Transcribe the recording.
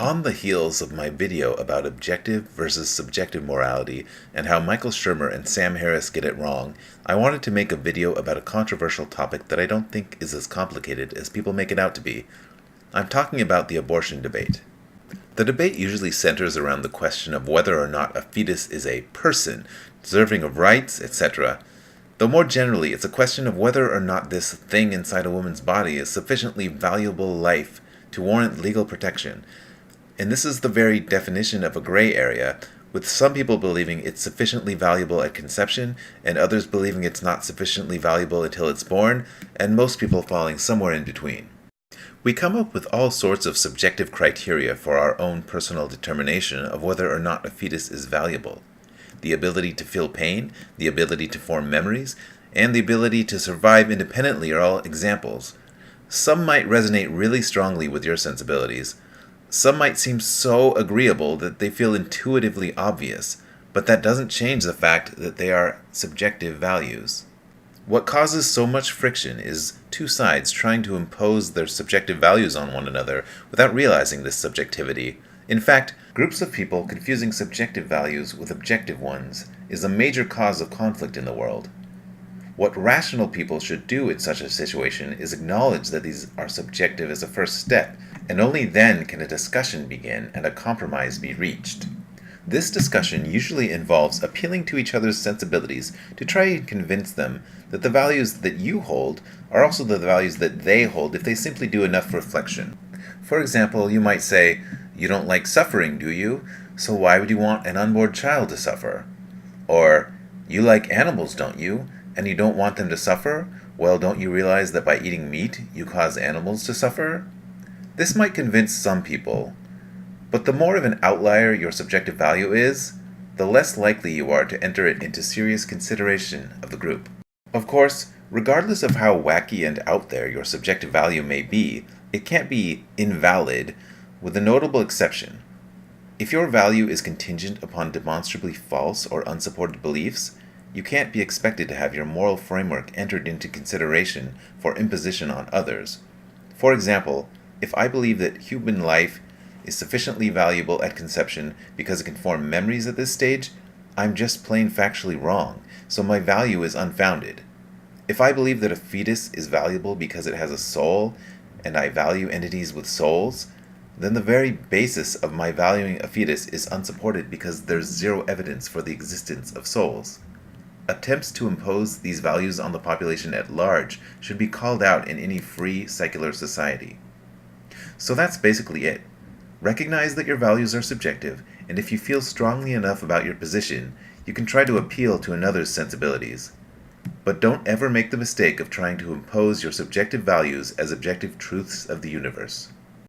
On the heels of my video about objective versus subjective morality and how Michael Shermer and Sam Harris get it wrong, I wanted to make a video about a controversial topic that I don't think is as complicated as people make it out to be. I'm talking about the abortion debate. The debate usually centers around the question of whether or not a fetus is a person, deserving of rights, etc. Though more generally, it's a question of whether or not this thing inside a woman's body is sufficiently valuable life to warrant legal protection. And this is the very definition of a gray area, with some people believing it's sufficiently valuable at conception, and others believing it's not sufficiently valuable until it's born, and most people falling somewhere in between. We come up with all sorts of subjective criteria for our own personal determination of whether or not a fetus is valuable. The ability to feel pain, the ability to form memories, and the ability to survive independently are all examples. Some might resonate really strongly with your sensibilities. Some might seem so agreeable that they feel intuitively obvious, but that doesn't change the fact that they are subjective values. What causes so much friction is two sides trying to impose their subjective values on one another without realizing this subjectivity. In fact, groups of people confusing subjective values with objective ones is a major cause of conflict in the world. What rational people should do in such a situation is acknowledge that these are subjective as a first step, and only then can a discussion begin and a compromise be reached. This discussion usually involves appealing to each other's sensibilities to try and convince them that the values that you hold are also the values that they hold if they simply do enough reflection. For example, you might say, "You don't like suffering, do you? So why would you want an unborn child to suffer?" Or, "You like animals, don't you? And you don't want them to suffer? Well, don't you realize that by eating meat, you cause animals to suffer?" This might convince some people, but the more of an outlier your subjective value is, the less likely you are to enter it into serious consideration of the group. Of course, regardless of how wacky and out there your subjective value may be, it can't be invalid, with a notable exception. If your value is contingent upon demonstrably false or unsupported beliefs, you can't be expected to have your moral framework entered into consideration for imposition on others. For example, if I believe that human life is sufficiently valuable at conception because it can form memories at this stage, I'm just plain factually wrong, so my value is unfounded. If I believe that a fetus is valuable because it has a soul, and I value entities with souls, then the very basis of my valuing a fetus is unsupported because there's zero evidence for the existence of souls. Attempts to impose these values on the population at large should be called out in any free, secular society. So that's basically it. Recognize that your values are subjective, and if you feel strongly enough about your position, you can try to appeal to another's sensibilities. But don't ever make the mistake of trying to impose your subjective values as objective truths of the universe.